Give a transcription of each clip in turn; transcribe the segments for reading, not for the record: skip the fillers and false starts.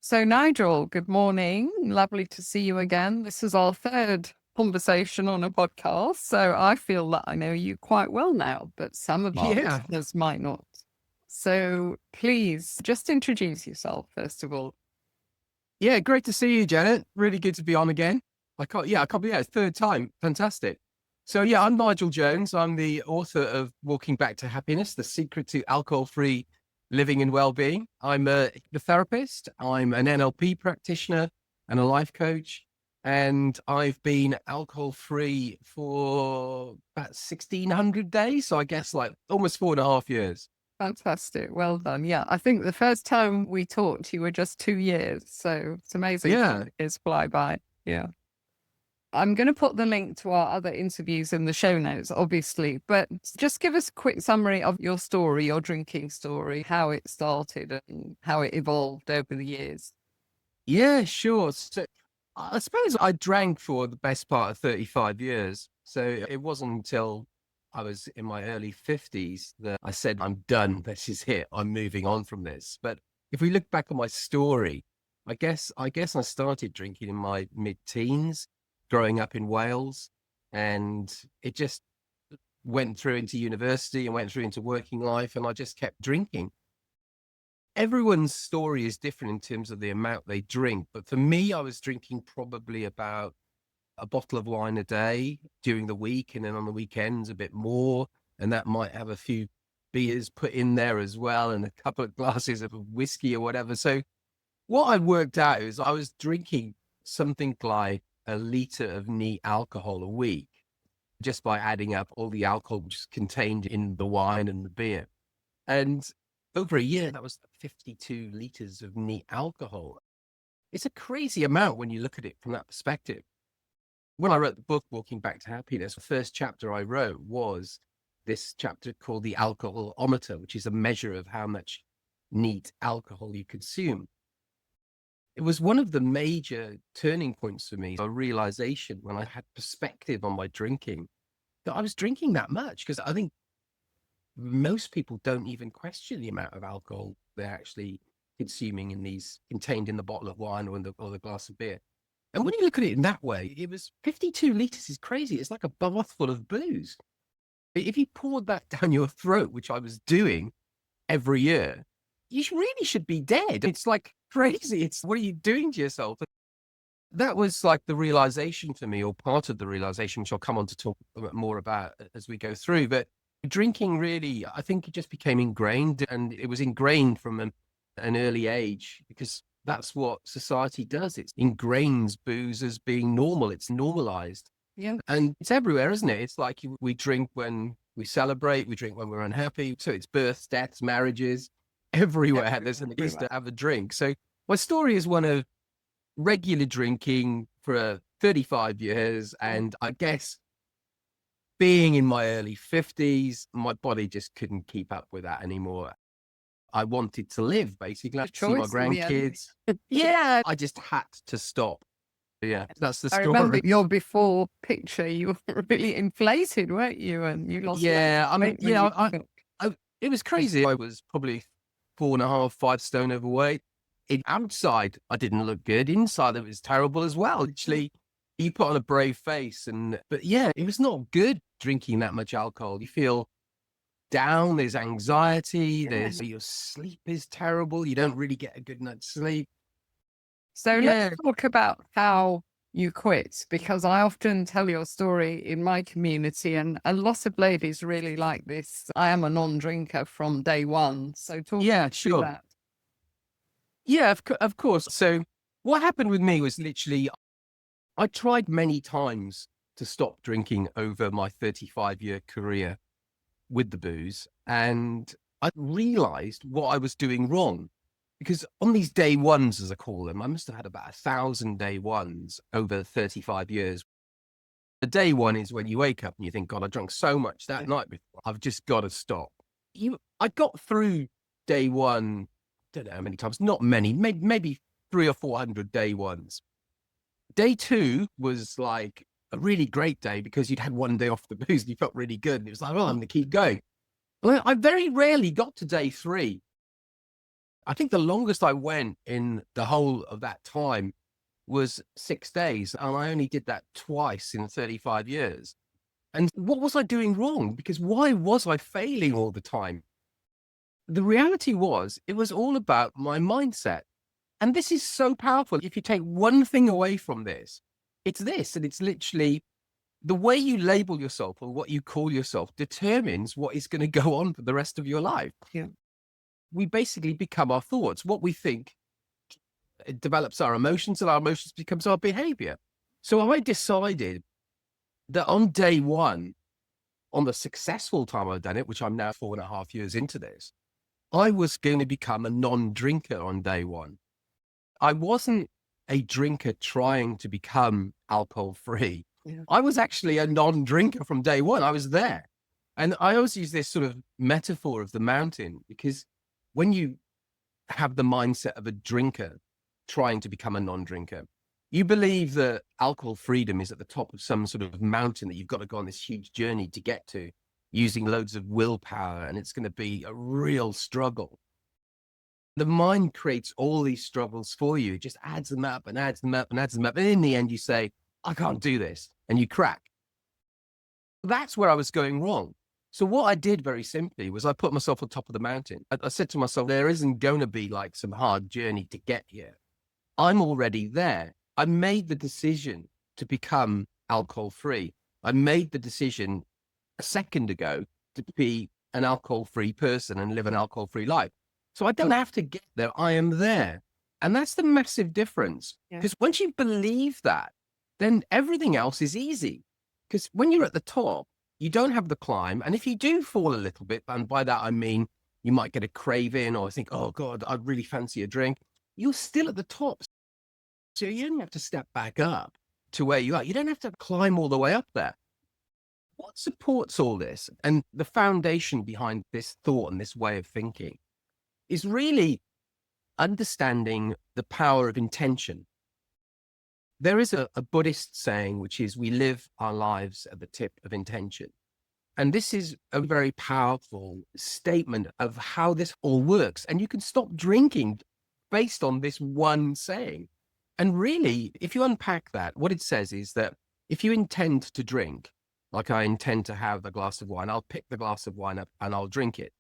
So, Nigel, good morning. Lovely to see you again. This is our third conversation on a podcast. So, I feel that I know you quite well now, but some of our Yeah. listeners might not. So, please just introduce yourself, first of all. Yeah. Great to see you, Janet. Really good to be on again. I can't believe it's third time. Fantastic. So yeah, I'm Nigel Jones. I'm the author of Walking Back to Happiness, The Secret to Alcohol-Free Living and Wellbeing. I'm a hypnotherapist. I'm an NLP practitioner and a life coach. And I've been alcohol-free for about 1,600 days. So I guess like almost 4.5 years. Fantastic. Well done. Yeah. I think the first time we talked, you were just 2 years. So, it's amazing. Yeah. It's fly by. Yeah. I'm going to put the link to our other interviews in the show notes, obviously, but just give us a quick summary of your story, your drinking story, how it started and how it evolved over the years. Yeah, sure. So I suppose I drank for the best part of 35 years. So it wasn't until I was in my early 50s that I said, I'm done. This is it. I'm moving on from this. But if we look back on my story, I guess I started drinking in my mid-teens, growing up in Wales, and it just went through into university and went through into working life, and I just kept drinking. Everyone's story is different in terms of the amount they drink. But for me, I was drinking probably about a bottle of wine a day during the week. And then on the weekends, a bit more. And that might have a few beers put in there as well, and a couple of glasses of whiskey or whatever. So what I worked out is I was drinking something like a liter of neat alcohol a week, just by adding up all the alcohol which is contained in the wine and the beer. And over a year, that was 52 liters of neat alcohol. It's a crazy amount when you look at it from that perspective. When I wrote the book, Walking Back to Happiness, the first chapter I wrote was this chapter called the alcoholometer, which is a measure of how much neat alcohol you consume. It was one of the major turning points for me, a realization when I had perspective on my drinking, that I was drinking that much, because I think most people don't even question the amount of alcohol they're actually consuming in these contained in the bottle of wine or the glass of beer. And when you look at it in that way, it was 52 liters is crazy. It's like a bath full of booze. If you poured that down your throat, which I was doing every year, you really should be dead. It's like crazy. It's what are you doing to yourself? That was like the realization for me, or part of the realization, which I'll come on to talk a bit more about as we go through. But drinking really, I think it just became ingrained, and it was ingrained from an early age, because that's what society does. It ingrains booze as being normal. It's normalized. Yeah. And it's everywhere, isn't it? It's like we drink when we celebrate, we drink when we're unhappy. So it's births, deaths, marriages, everywhere. There's an excuse to have a drink. So my story is one of regular drinking for 35 years. And I guess being in my early 50s, my body just couldn't keep up with that anymore. I wanted to live, basically. I see my grandkids. Yeah, I just had to stop. Yeah, that's the I story. remember your before picture. You were really inflated, weren't you? And you lost. Yeah, I mean, weight when yeah, you- it was crazy. I was probably 4.5, 5 stone overweight. Outside, I didn't look good. Inside, it was terrible as well. Literally, you put on a brave face, but yeah, it was not good drinking that much alcohol. You feel down. There's anxiety. Your sleep is terrible. You don't really get a good night's sleep. So Yeah. let's talk about how you quit, because I often tell your story in my community, and a lot of ladies really like this. I am a non-drinker from day one. So talk Yeah, through sure. that. Yeah, of course. So what happened with me was literally, I tried many times to stop drinking over my 35-year career with the booze. And I realized what I was doing wrong, because on these day ones, as I call them, I must have had about 1,000 day ones over 35 years. The day one is when you wake up and you think, God, I drank so much that night before. I've just got to stop. I got through day one, don't know how many times, not many, maybe 300 or 400 day ones. Day two was like a really great day, because you'd had one day off the booze and you felt really good. And it was like, well, I'm going to keep going. Well, I very rarely got to day three. I think the longest I went in the whole of that time was 6 days. And I only did that twice in 35 years. And what was I doing wrong? Because why was I failing all the time? The reality was, it was all about my mindset. And this is so powerful. If you take one thing away from this, it's this. And it's literally the way you label yourself or what you call yourself determines what is going to go on for the rest of your life. Yeah. We basically become our thoughts. What we think, it develops our emotions, and our emotions becomes our behavior. So I decided that on day one, on the successful time I've done it, which I'm now 4.5 years into this, I was going to become a non-drinker on day one. I wasn't a drinker trying to become alcohol-free. Yeah. I was actually a non-drinker from day one. I was there. And I always use this sort of metaphor of the mountain, because when you have the mindset of a drinker trying to become a non-drinker, you believe that alcohol freedom is at the top of some sort of mountain that you've got to go on this huge journey to get to, using loads of willpower, and it's going to be a real struggle. The mind creates all these struggles for you. It just adds them up and adds them up and adds them up. And in the end, you say, I can't do this. And you crack. That's where I was going wrong. So what I did very simply was I put myself on top of the mountain. I said to myself, there isn't going to be like some hard journey to get here. I'm already there. I made the decision to become alcohol free. I made the decision a second ago to be an alcohol free person and live an alcohol free life. So I don't have to get there. I am there. And that's the massive difference. Because once you believe that, then everything else is easy. Because when you're at the top, you don't have the climb. And if you do fall a little bit, and by that I mean you might get a craving or think, oh God, I'd really fancy a drink, you're still at the top. So you only have to step back up to where you are. You don't have to climb all the way up there. What supports all this, and the foundation behind this thought and this way of thinking, is really understanding the power of intention. There is a Buddhist saying, which is, we live our lives at the tip of intention. And this is a very powerful statement of how this all works. And you can stop drinking based on this one saying. And really, if you unpack that, what it says is that if you intend to drink, like I intend to have a glass of wine, I'll pick the glass of wine up and I'll drink it.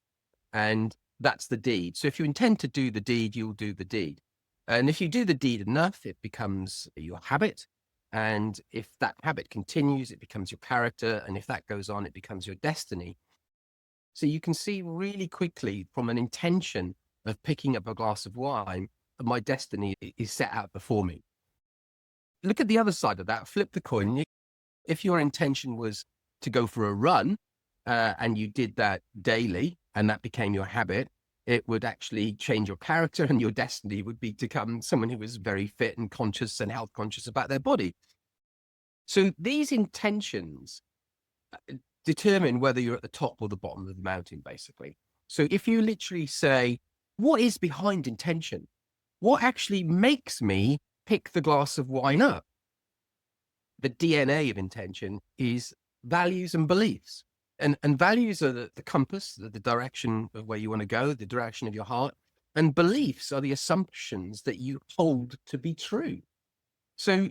And that's the deed. So if you intend to do the deed, you'll do the deed. And if you do the deed enough, it becomes your habit. And if that habit continues, it becomes your character. And if that goes on, it becomes your destiny. So you can see really quickly from an intention of picking up a glass of wine, my destiny is set out before me. Look at the other side of that, flip the coin. If your intention was to go for a run and you did that daily and that became your habit, it would actually change your character, and your destiny would be to become someone who was very fit and conscious and health conscious about their body. So these intentions determine whether you're at the top or the bottom of the mountain, basically. So if you literally say, what is behind intention? What actually makes me pick the glass of wine up? The DNA of intention is values and beliefs. And values are the compass, the direction of where you want to go, the direction of your heart. And beliefs are the assumptions that you hold to be true. So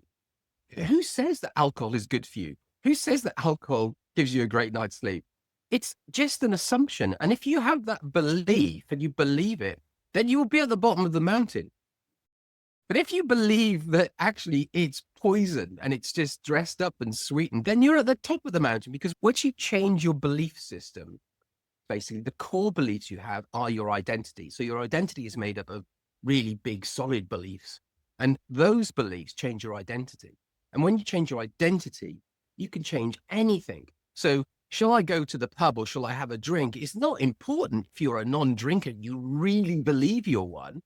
who says that alcohol is good for you? Who says that alcohol gives you a great night's sleep? It's just an assumption. And if you have that belief and you believe it, then you will be at the bottom of the mountain. But if you believe that actually it's poison and it's just dressed up and sweetened, then you're at the top of the mountain, because once you change your belief system, basically the core beliefs you have are your identity. So your identity is made up of really big, solid beliefs. And those beliefs change your identity. And when you change your identity, you can change anything. So shall I go to the pub or shall I have a drink? It's not important if you're a non-drinker, you really believe you're one.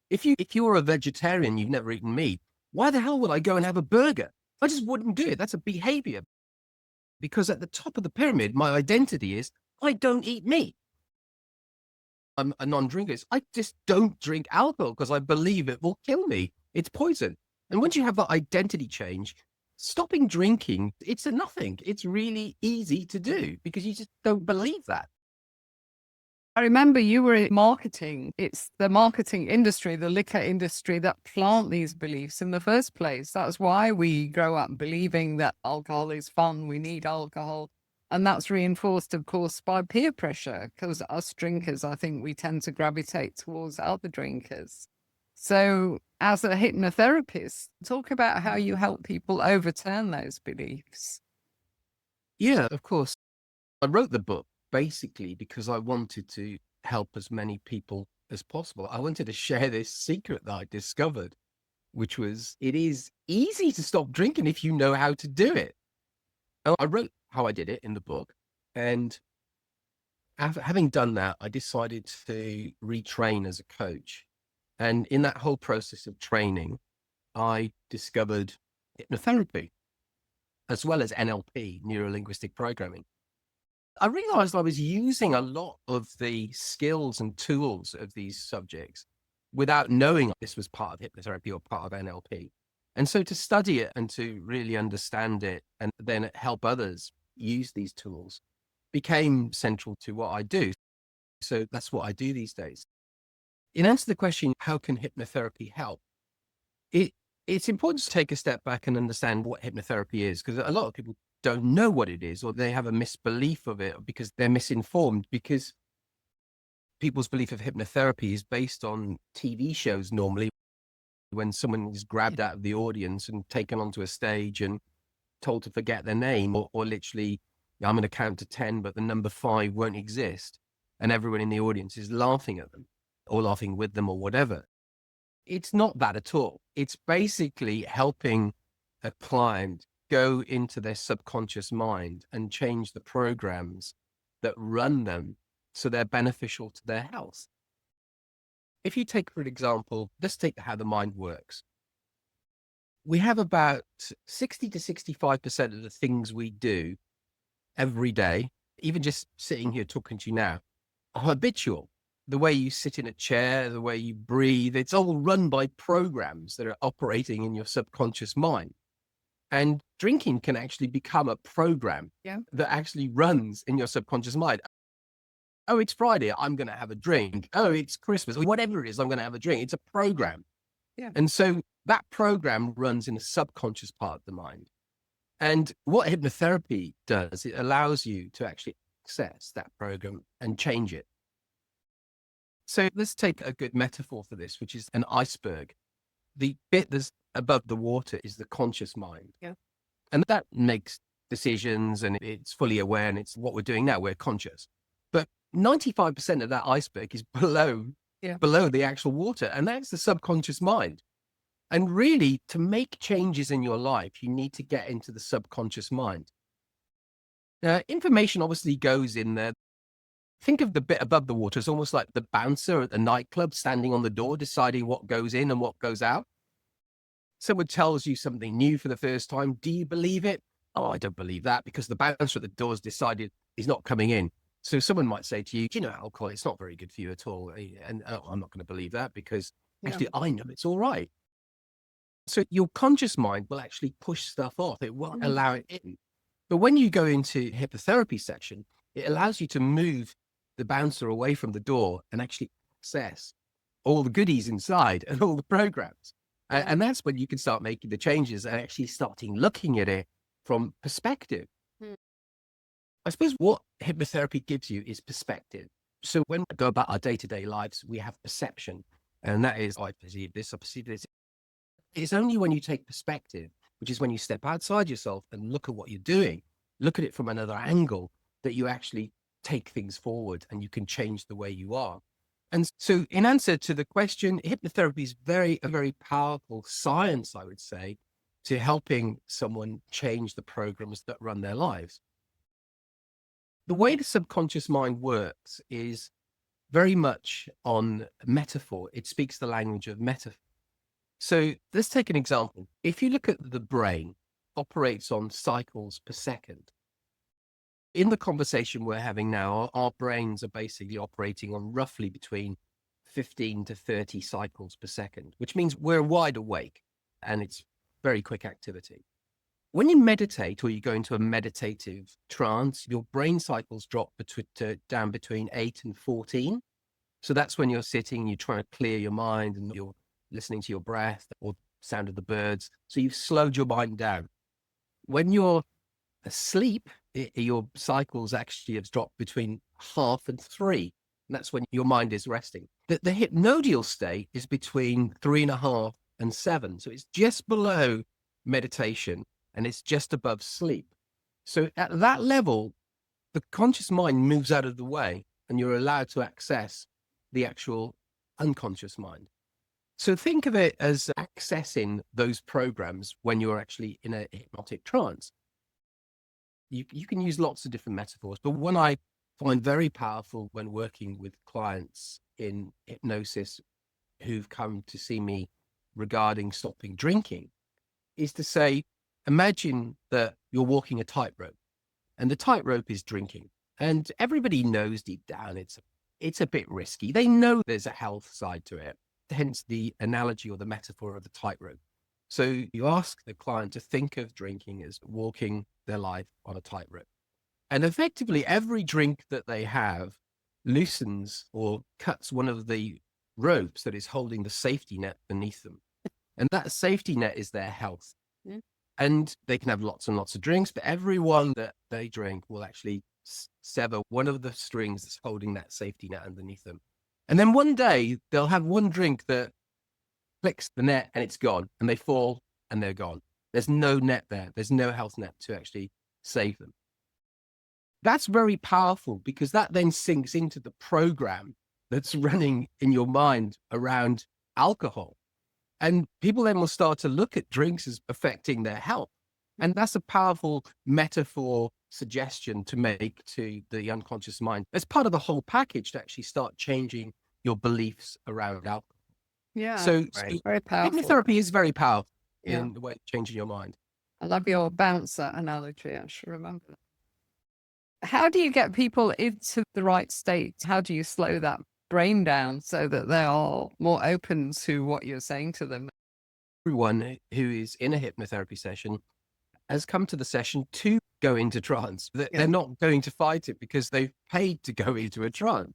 If you're a vegetarian, you've never eaten meat, why the hell would I go and have a burger? I just wouldn't do it. That's a behavior. Because at the top of the pyramid, my identity is, I don't eat meat. I'm a non-drinker. I just don't drink alcohol because I believe it will kill me. It's poison. And once you have that identity change, stopping drinking, it's a nothing. It's really easy to do because you just don't believe that. I remember you were in marketing. It's the marketing industry, the liquor industry that plant these beliefs in the first place. That's why we grow up believing that alcohol is fun. We need alcohol. And that's reinforced, of course, by peer pressure, because us drinkers, I think we tend to gravitate towards other drinkers. So as a hypnotherapist, talk about how you help people overturn those beliefs. Yeah, of course. I wrote the book basically because I wanted to help as many people as possible. I wanted to share this secret that I discovered, which was it is easy to stop drinking if you know how to do it. And I wrote how I did it in the book. And having done that, I decided to retrain as a coach. And in that whole process of training, I discovered hypnotherapy as well as NLP, neuro-linguistic programming. I realized I was using a lot of the skills and tools of these subjects without knowing this was part of hypnotherapy or part of NLP. And so to study it and to really understand it and then help others use these tools became central to what I do. So that's what I do these days. In answer to the question, how can hypnotherapy help? It's important to take a step back and understand what hypnotherapy is, because a lot of people don't know what it is, or they have a misbelief of it because they're misinformed, because people's belief of hypnotherapy is based on TV shows normally, when someone is grabbed out of the audience and taken onto a stage and told to forget their name, or literally, I'm going to count to 10, but the number 5 won't exist. And everyone in the audience is laughing at them or laughing with them or whatever. It's not that at all. It's basically helping a client go into their subconscious mind and change the programs that run them so they're beneficial to their health. If you take, for example, let's take how the mind works. We have about 60 to 65% of the things we do every day, even just sitting here talking to you now, are habitual. The way you sit in a chair, the way you breathe, it's all run by programs that are operating in your subconscious mind. And drinking can actually become a program that actually runs in your subconscious mind. Oh, it's Friday, I'm going to have a drink. Oh, it's Christmas, or whatever it is, I'm going to have a drink. It's a program. Yeah. And so that program runs in the subconscious part of the mind. And what hypnotherapy does, it allows you to actually access that program and change it. So let's take a good metaphor for this, which is an iceberg. The bit that's above the water is the conscious mind. Yeah. And that makes decisions and it's fully aware, and it's what we're doing now. We're conscious. But 95% of that iceberg is below the actual water. And that's the subconscious mind. And really, to make changes in your life, you need to get into the subconscious mind. Now, information obviously goes in there. Think of the bit above the water as almost like the bouncer at the nightclub standing on the door, deciding what goes in and what goes out. Someone tells you something new for the first time. Do you believe it? Oh, I don't believe that, because the bouncer at the door has decided he's not coming in. So someone might say to you, do you know alcohol? It's not very good for you at all. And I'm not going to believe that, because actually I know it's all right. So your conscious mind will actually push stuff off. It won't allow it in. But when you go into hypnotherapy session, it allows you to move the bouncer away from the door and actually access all the goodies inside and all the programs. And that's when you can start making the changes and actually starting looking at it from perspective. I suppose what hypnotherapy gives you is perspective. So when we go about our day-to-day lives, we have perception. And that is, I perceive this, I perceive this. It's only when you take perspective, which is when you step outside yourself and look at what you're doing, look at it from another angle, that you actually take things forward and you can change the way you are. And so in answer to the question, hypnotherapy is a very powerful science, I would say, to helping someone change the programs that run their lives. The way the subconscious mind works is very much on metaphor. It speaks the language of metaphor. So let's take an example. If you look at the brain, operates on cycles per second. In the conversation we're having now, our brains are basically operating on roughly between 15 to 30 cycles per second, which means we're wide awake and it's very quick activity. When you meditate or you go into a meditative trance, your brain cycles drop down between 8 and 14. So that's when you're sitting, you're trying to clear your mind and you're listening to your breath or sound of the birds. So you've slowed your mind down. When you're asleep, your cycles actually have dropped between 1/2 and 3. And that's when your mind is resting. The hypnodial state is between 3.5 and 7. So it's just below meditation and it's just above sleep. So at that level, the conscious mind moves out of the way and you're allowed to access the actual unconscious mind. So think of it as accessing those programs when you're actually in a hypnotic trance. You can use lots of different metaphors, but one I find very powerful when working with clients in hypnosis who've come to see me regarding stopping drinking is to say, imagine that you're walking a tightrope and the tightrope is drinking, and everybody knows deep down it's a bit risky. They know there's a health side to it, hence the analogy or the metaphor of the tightrope. So you ask the client to think of drinking as walking their life on a tightrope. And effectively, every drink that they have loosens or cuts one of the ropes that is holding the safety net beneath them. And that safety net is their health. Yeah. And they can have lots and lots of drinks, but every one that they drink will actually sever one of the strings that's holding that safety net underneath them. And then one day they'll have one drink that clicks the net and it's gone, and they fall and they're gone. There's no net there. There's no health net to actually save them. That's very powerful because that then sinks into the program that's running in your mind around alcohol. And people then will start to look at drinks as affecting their health. And that's a powerful metaphor suggestion to make to the unconscious mind as part of the whole package to actually start changing your beliefs around alcohol. Yeah. So very powerful. hypnotherapy is very powerful Yeah. in the way of changing your mind. I love your bouncer analogy. I should remember that. How do you get people into the right state? How do you slow that brain down so that they are more open to what you're saying to them? Everyone who is in a hypnotherapy session has come to the session to go into trance. They're not going to fight it because they've paid to go into a trance.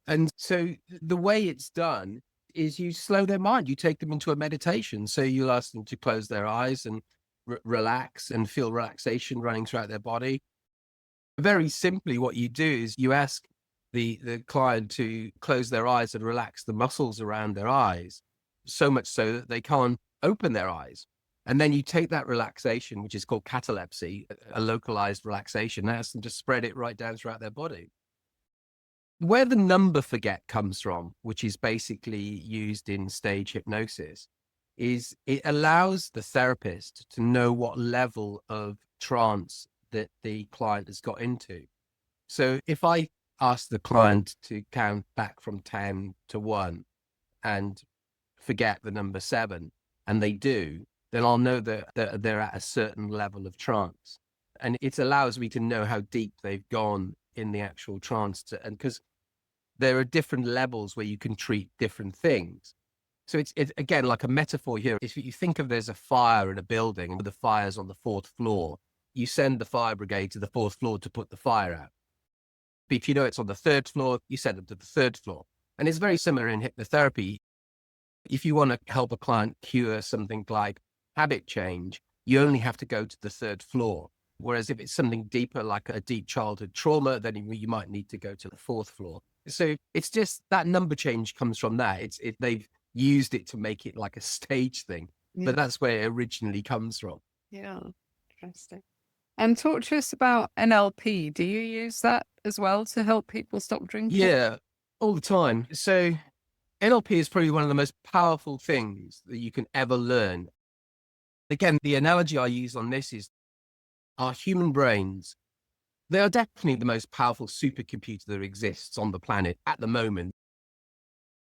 And so the way it's done is you slow their mind. You take them into a meditation. So you'll ask them to close their eyes and relax and feel relaxation running throughout their body. Very simply, what you do is you ask the client to close their eyes and relax the muscles around their eyes, so much so that they can't open their eyes. And then you take that relaxation, which is called catalepsy, a localized relaxation, and ask them to spread it right down throughout their body. Where the number forget comes from, which is basically used in stage hypnosis, is it allows the therapist to know what level of trance that the client has got into. So if I ask the client to count back from 10 to 1 and forget the number 7, and they do, then I'll know that they're at a certain level of trance. And it allows me to know how deep they've gone in the actual trance. And because there are different levels where you can treat different things. So it's again, like a metaphor here. If you think of there's a fire in a building and the fire's on the 4th floor, you send the fire brigade to the 4th floor to put the fire out. But if you know it's on the 3rd floor, you send them to the 3rd floor. And it's very similar in hypnotherapy. If you want to help a client cure something like habit change, you only have to go to the 3rd floor. Whereas if it's something deeper, like a deep childhood trauma, then you might need to go to the 4th floor. So it's just that number change comes from that. They've used it to make it like a stage thing, but that's where it originally comes from. Yeah, interesting. And talk to us about NLP. Do you use that as well to help people stop drinking? Yeah, all the time. So NLP is probably one of the most powerful things that you can ever learn. Again, the analogy I use on this is our human brains. They are definitely the most powerful supercomputer that exists on the planet at the moment.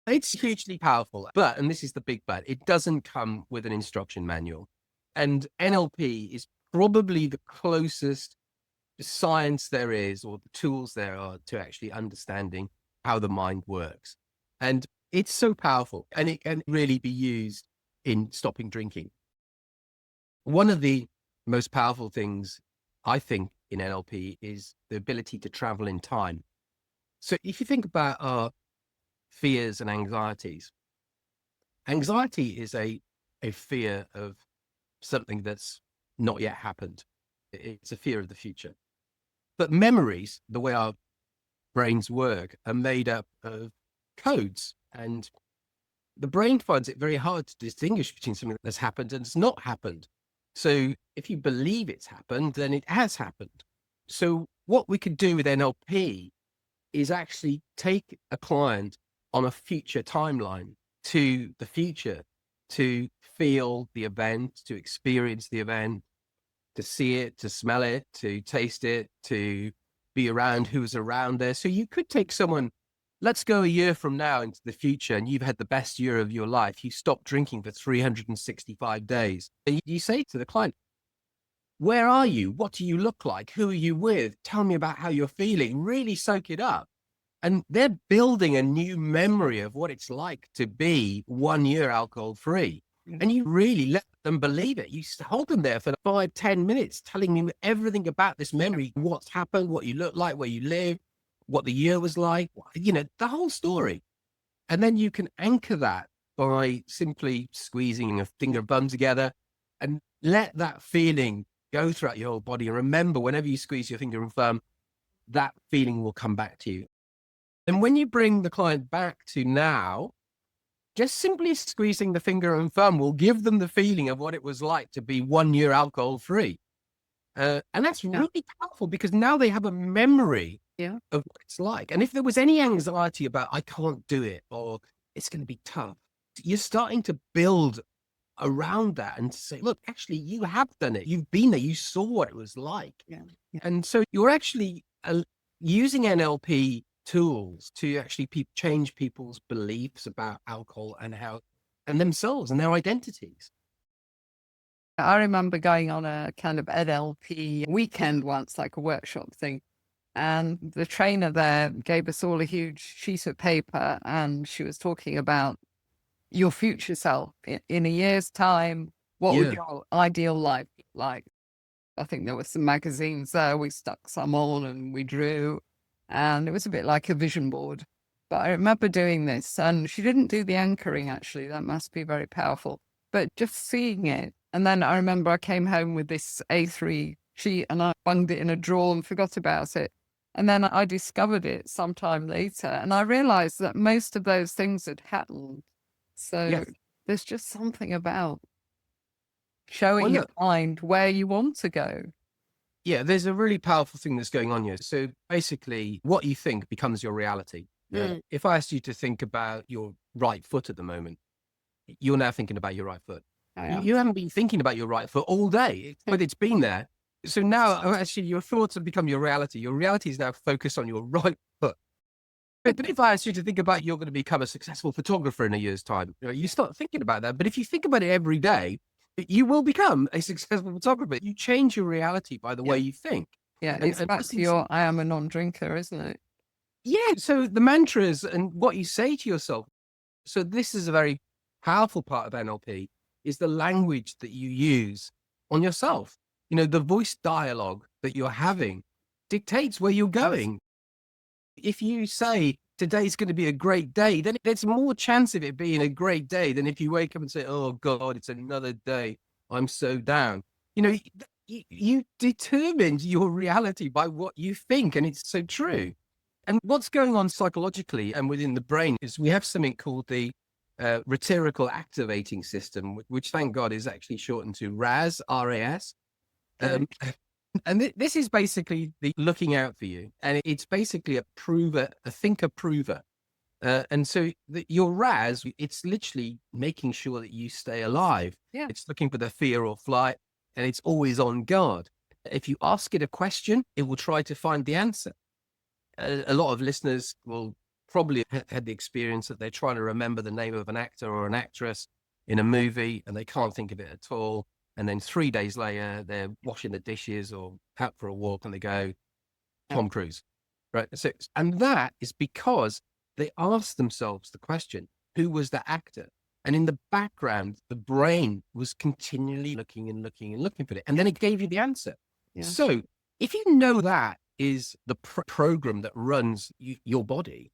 It's hugely powerful, but, and this is the big but, it doesn't come with an instruction manual. And NLP is probably the closest science there is, or the tools there are to actually understanding how the mind works. And it's so powerful, and it can really be used in stopping drinking. One of the most powerful things, I think, in NLP is the ability to travel in time. So if you think about our fears and anxieties, anxiety is a fear of something that's not yet happened. It's a fear of the future. But memories, the way our brains work, are made up of codes. And the brain finds it very hard to distinguish between something that's happened and has not happened. So if you believe it's happened, then it has happened. So what we could do with NLP is actually take a client on a future timeline to the future, to feel the event, to experience the event, to see it, to smell it, to taste it, to be around who's around there. So you could take someone, let's go a year from now into the future, and you've had the best year of your life. You stopped drinking for 365 days. And you say to the client, where are you? What do you look like? Who are you with? Tell me about how you're feeling. Really soak it up. And they're building a new memory of what it's like to be 1 year alcohol free. And you really let them believe it. You hold them there for 5-10 minutes, telling them everything about this memory, what's happened, what you look like, where you live, what the year was like, the whole story. And then you can anchor that by simply squeezing a finger and thumb together and let that feeling go throughout your whole body. And remember, whenever you squeeze your finger and thumb, that feeling will come back to you. And when you bring the client back to now, just simply squeezing the finger and thumb will give them the feeling of what it was like to be 1 year alcohol free. And that's really powerful, because now they have a memory of what it's like. And if there was any anxiety about, I can't do it, or it's going to be tough, you're starting to build around that and say, look, actually, you have done it. You've been there. You saw what it was like. And so you're actually using NLP tools to actually change people's beliefs about alcohol and themselves and their identities. I remember going on a kind of NLP weekend once, like a workshop thing. And the trainer there gave us all a huge sheet of paper, and she was talking about your future self in a year's time. What would your ideal life be like? I think there were some magazines there. We stuck some on and we drew, and it was a bit like a vision board. But I remember doing this, and she didn't do the anchoring, actually. That must be very powerful. But just seeing it. And then I remember I came home with this A3 sheet and I bunged it in a drawer and forgot about it. And then I discovered it sometime later, and I realized that most of those things had happened. So there's just something about showing your mind where you want to go. Yeah, there's a really powerful thing that's going on here. So basically, what you think becomes your reality. If I asked you to think about your right foot at the moment, you're now thinking about your right foot. You haven't been thinking about your right foot all day, but it's been there. So now, actually, your thoughts have become your reality. Your reality is now focused on your right foot. But if I asked you to think about you're going to become a successful photographer in a year's time, you start thinking about that. But if you think about it every day, you will become a successful photographer. You change your reality by the way you think. Yeah, it's back to your I am a non-drinker, isn't it? Yeah, so the mantras and what you say to yourself. So this is a very powerful part of NLP, is the language that you use on yourself. The voice dialogue that you're having dictates where you're going. If you say, today's going to be a great day, then there's more chance of it being a great day than if you wake up and say, oh God, it's another day. I'm so down. You determined your reality by what you think, and it's so true. And what's going on psychologically and within the brain is we have something called the rhetorical activating system, which thank God is actually shortened to RAS, R-A-S. And this is basically the looking out for you. And it's basically a prover, a thinker prover. And so your RAS, it's literally making sure that you stay alive. Yeah. It's looking for the fear or flight, and it's always on guard. If you ask it a question, it will try to find the answer. A lot of listeners will probably have had the experience that they're trying to remember the name of an actor or an actress in a movie, and they can't think of it at all. And then 3 days later, they're washing the dishes or out for a walk, and they go, Tom Cruise, right? So, and that is because they asked themselves the question, who was the actor? And in the background, the brain was continually looking and looking and looking for it. And then it gave you the answer. Yeah. So if you know that is the program that runs your body,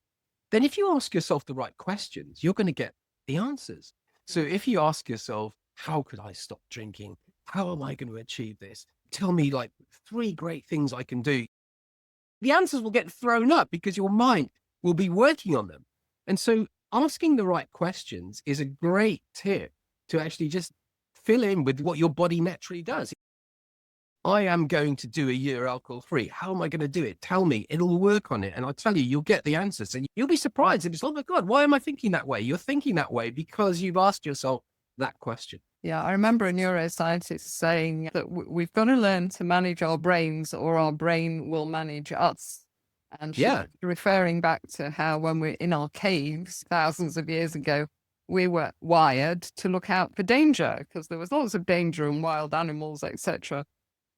then if you ask yourself the right questions, you're going to get the answers. So if you ask yourself, how could I stop drinking? How am I going to achieve this? Tell me like 3 great things I can do. The answers will get thrown up because your mind will be working on them. And so asking the right questions is a great tip to actually just fill in with what your body naturally does. I am going to do a year alcohol-free. How am I going to do it? Tell me. It'll work on it. And I'll tell you, you'll get the answers. And you'll be surprised. It's, oh my God, why am I thinking that way? You're thinking that way because you've asked yourself that question. Yeah, I remember a neuroscientist saying that we've got to learn to manage our brains or our brain will manage us. And she's referring back to how when we're in our caves thousands of years ago, we were wired to look out for danger because there was lots of danger and wild animals, etc.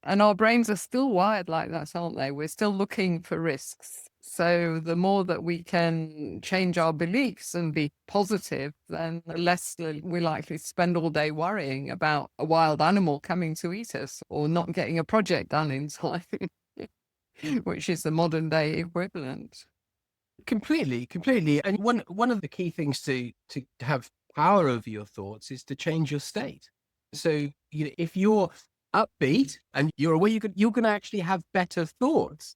And our brains are still wired like that, aren't they? We're still looking for risks. So the more that we can change our beliefs and be positive, then the less we're likely to spend all day worrying about a wild animal coming to eat us or not getting a project done in time, which is the modern day equivalent. Completely. And one of the key things to have power over your thoughts is to change your state. So if you're upbeat and you're aware, you're going to actually have better thoughts.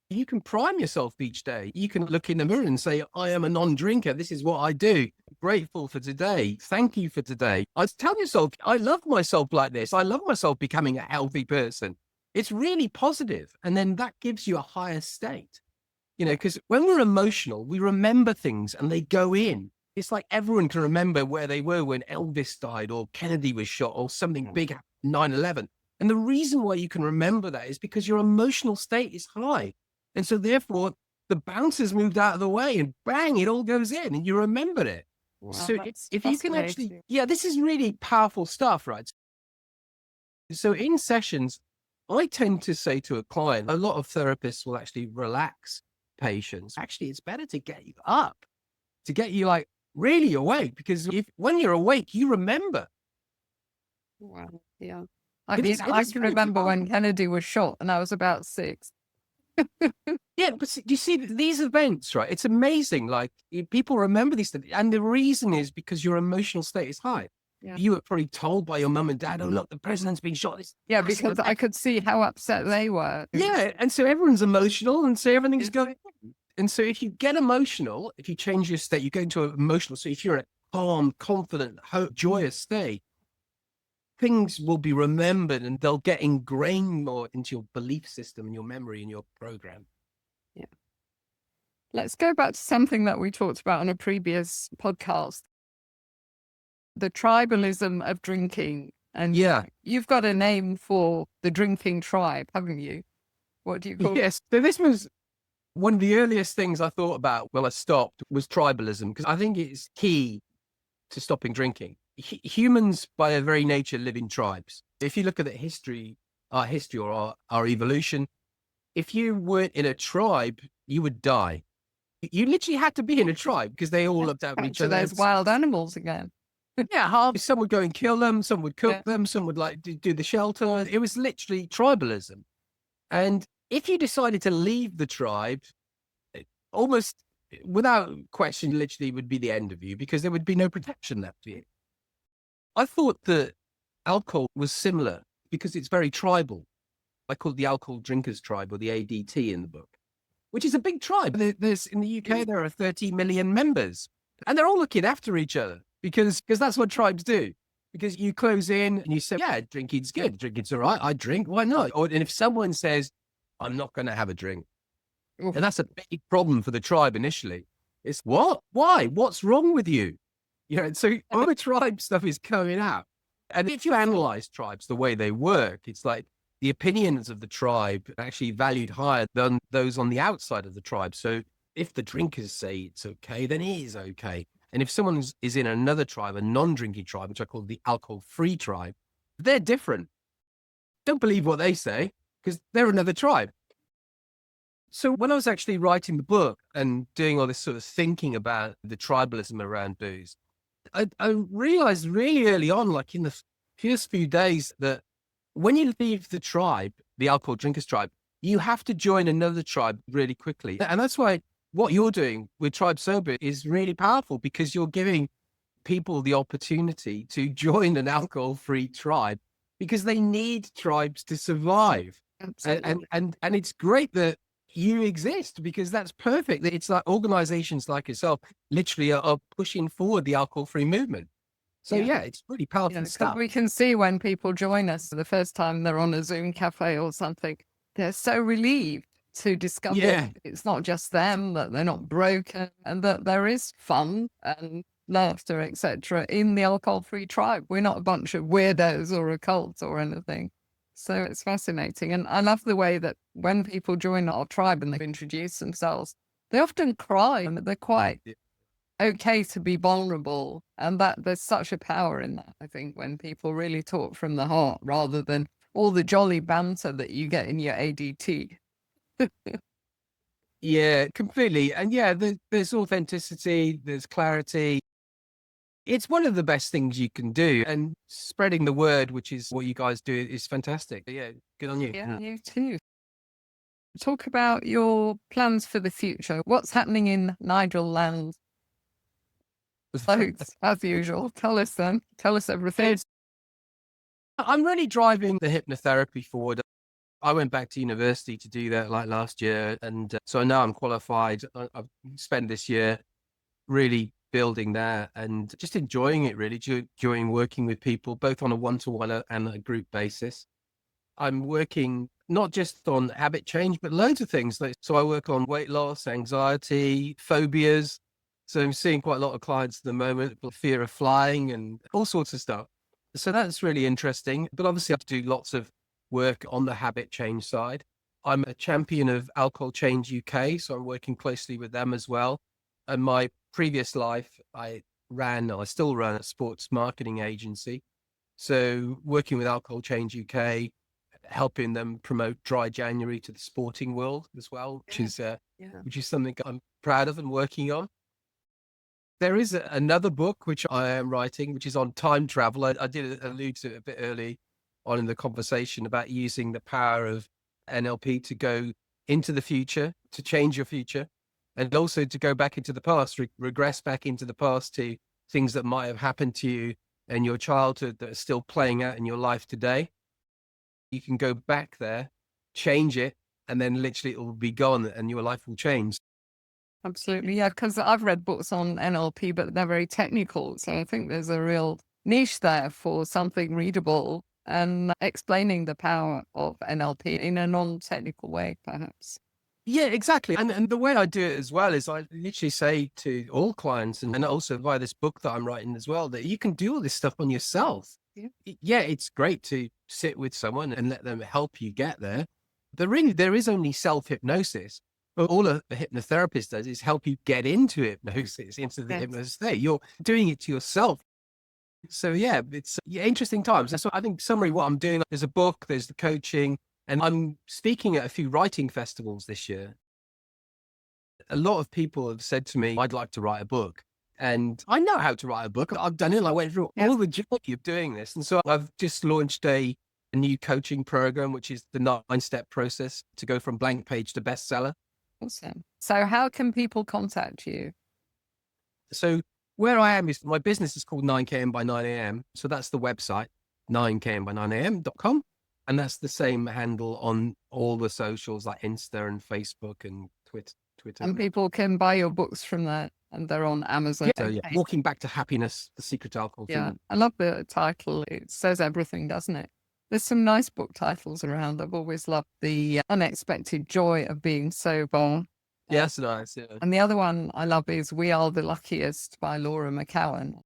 You can prime yourself each day. You can look in the mirror and say, I am a non-drinker. This is what I do. Grateful for today. Thank you for today. I tell yourself, I love myself like this. I love myself becoming a healthy person. It's really positive. And then that gives you a higher state, because when we're emotional, we remember things and they go in. It's like everyone can remember where they were when Elvis died or Kennedy was shot or something big happened, 9/11. And the reason why you can remember that is because your emotional state is high. And so therefore the bouncers moved out of the way and bang, it all goes in and you remember it. Wow, so if you can actually, this is really powerful stuff, right? So in sessions, I tend to say to a client, a lot of therapists will actually relax patients. Actually, it's better to get you up, to get you like really awake, because when you're awake, you remember. Wow. Yeah. I can remember when Kennedy was shot and I was about 6. Yeah, but you see these events, right? It's amazing. Like people remember these things. And the reason is because your emotional state is high. Yeah. You were probably told by your mum and dad, oh, look, the president's been shot. Yeah, because I could see how upset they were. Yeah. And so everyone's emotional and so everything's going. And so if you get emotional, if you change your state, you go into an emotional. So if you're in a calm, confident, joyous state, things will be remembered and they'll get ingrained more into your belief system and your memory and your program. Yeah. Let's go back to something that we talked about on a previous podcast, the tribalism of drinking. And you've got a name for the drinking tribe, haven't you? What do you call it? Yes. So this was one of the earliest things I thought about when I stopped was tribalism, because I think it's key to stopping drinking. Humans, by their very nature, live in tribes. If you look at our history or our evolution, if you weren't in a tribe, you would die. You literally had to be in a tribe because they all looked out for each other. So there's wild animals again. Yeah, some would go and kill them, some would cook them, some would like do the shelter. It was literally tribalism. And if you decided to leave the tribe, almost without question, literally would be the end of you because there would be no protection left for you. I thought that alcohol was similar because it's very tribal. I call it the alcohol drinkers tribe, or the ADT in the book, which is a big tribe. There's in the UK, there are 30 million members and they're all looking after each other because that's what tribes do. Because you close in and you say, yeah, drinking's good. Drinking's all right. I drink. Why not? And if someone says, I'm not going to have a drink, and that's a big problem for the tribe initially. It's what? Why? What's wrong with you? So all the tribe stuff is coming out. And if you analyze tribes, the way they work, it's like the opinions of the tribe are actually valued higher than those on the outside of the tribe. So if the drinkers say it's okay, then it is okay. And if someone is in another tribe, a non-drinking tribe, which I call the alcohol-free tribe, they're different. Don't believe what they say because they're another tribe. So when I was actually writing the book and doing all this sort of thinking about the tribalism around booze, I realized really early on, like in the first few days, that when you leave the tribe, the alcohol drinkers tribe, you have to join another tribe really quickly. And that's why what you're doing with Tribe Sober is really powerful, because you're giving people the opportunity to join an alcohol-free tribe, because they need tribes to survive. Absolutely. And it's great that you exist, because that's perfect. It's like organizations like yourself literally are pushing forward the alcohol-free movement. So Yeah. yeah, it's really powerful Yeah, 'cause stuff. we can see when people join us the first time they're on a Zoom cafe or something, they're so relieved to discover Yeah. it's not just them, that they're not broken, and that there is fun and laughter, etc., in the alcohol-free tribe. We're not a bunch of weirdos or a cult or anything. So it's fascinating. And I love the way that when people join our tribe and they introduce themselves, they often cry and they're quite okay to be vulnerable, and that there's such a power in that, I think, when people really talk from the heart rather than all the jolly banter that you get in your ADT. Yeah, completely. And yeah, there's authenticity, there's clarity. It's one of the best things you can do. And spreading the word, which is what you guys do, is fantastic. Yeah, good on you. Yeah, you too. Talk about your plans for the future. What's happening in Nigel land? Loads, as usual. Tell us then. Tell us everything. I'm really driving the hypnotherapy forward. I went back to university to do that like last year. And so now I'm qualified. I've spent this year really building that and just enjoying it, really, enjoying working with people, both on a one-to-one and a group basis. I'm working not just on habit change, but loads of things. So I work on weight loss, anxiety, phobias. So I'm seeing quite a lot of clients at the moment, with fear of flying and all sorts of stuff. So that's really interesting. But obviously I have to do lots of work on the habit change side. I'm a champion of Alcohol Change UK, so I'm working closely with them as well. And my previous life, I still run a sports marketing agency. So working with Alcohol Change UK, helping them promote Dry January to the sporting world as well, which is something I'm proud of and working on. There is another book which I am writing, which is on time travel. I did allude to it a bit early on in the conversation about using the power of NLP to go into the future, to change your future, and also to go back into the past, regress back into the past to things that might have happened to you in your childhood that are still playing out in your life today. You can go back there, change it, and then literally it will be gone and your life will change. Absolutely. Yeah, because I've read books on NLP, but they're very technical. So I think there's a real niche there for something readable and explaining the power of NLP in a non-technical way, perhaps. Yeah, exactly. And the way I do it as well is I literally say to all clients and also via this book that I'm writing as well, that you can do all this stuff on yourself. Yeah. Yeah, it's great to sit with someone and let them help you get there. There is only self-hypnosis. But all a hypnotherapist does is help you get into hypnosis, into the Yes. hypnosis state. You're doing it to yourself. So yeah, it's interesting times. So I think summary, what I'm doing, there's a book, there's the coaching, and I'm speaking at a few writing festivals this year. A lot of people have said to me, I'd like to write a book. And I know how to write a book. I've done it. I went through all the journey of doing this. And so I've just launched a new coaching program, which is the 9-step process to go from blank page to bestseller. Awesome. So how can people contact you? So where I am is my business is called 9km by 9am. So that's the website, 9km by 9am.com. And that's the same handle on all the socials like Insta and Facebook and Twitter. And people can buy your books from there, and they're on Amazon. So yeah, Walking Back to Happiness, The Secret Alcohol. Yeah, I love the title. It says everything, doesn't it? There's some nice book titles around. I've always loved the unexpected joy of being sober. Yeah, that's nice. Yeah. And the other one I love is We Are the Luckiest by Laura McCowan.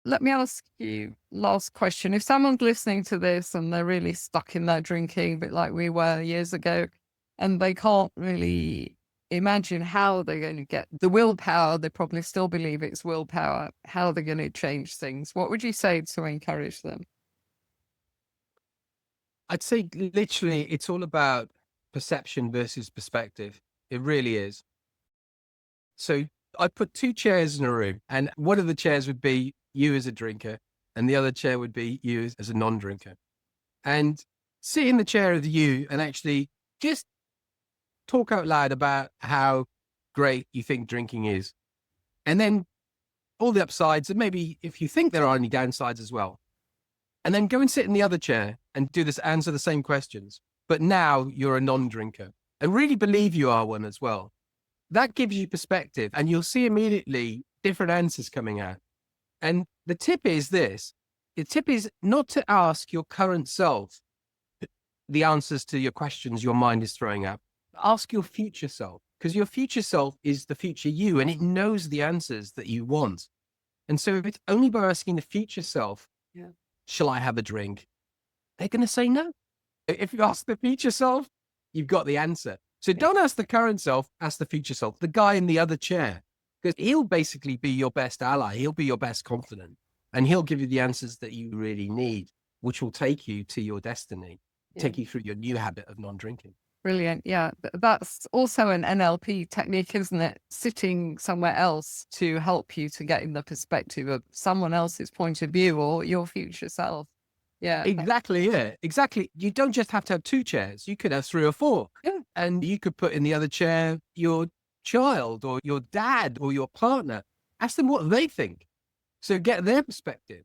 Let me ask you last question. If someone's listening to this and they're really stuck in their drinking, a bit like we were years ago, and they can't really imagine how they're going to get the willpower, they probably still believe it's willpower, how they're going to change things, what would you say to encourage them? I'd say literally it's all about perception versus perspective. It really is. So I'd put two chairs in a room, and one of the chairs would be you as a drinker, and the other chair would be you as a non-drinker. And sit in the chair of you and actually just talk out loud about how great you think drinking is. And then all the upsides, and maybe if you think there are any downsides as well. And then go and sit in the other chair and do this, answer the same questions. But now you're a non-drinker, and really believe you are one as well. That gives you perspective, and you'll see immediately different answers coming out. And the tip is this. The tip is not to ask your current self the answers to your questions your mind is throwing up. Ask your future self, because your future self is the future you, and it knows the answers that you want. And so if it's only by asking the future self, shall I have a drink? They're going to say no. If you ask the future self, you've got the answer. So don't ask the current self, ask the future self, the guy in the other chair, because he'll basically be your best ally. He'll be your best confidant, and he'll give you the answers that you really need, which will take you to your destiny, take you through your new habit of non-drinking. Brilliant. Yeah. That's also an NLP technique, isn't it? Sitting somewhere else to help you to get in the perspective of someone else's point of view or your future self. Yeah. Exactly. Yeah, exactly. You don't just have to have two chairs. You could have three or four. Yeah. And you could put in the other chair your child or your dad or your partner. Ask them what they think. So get their perspective.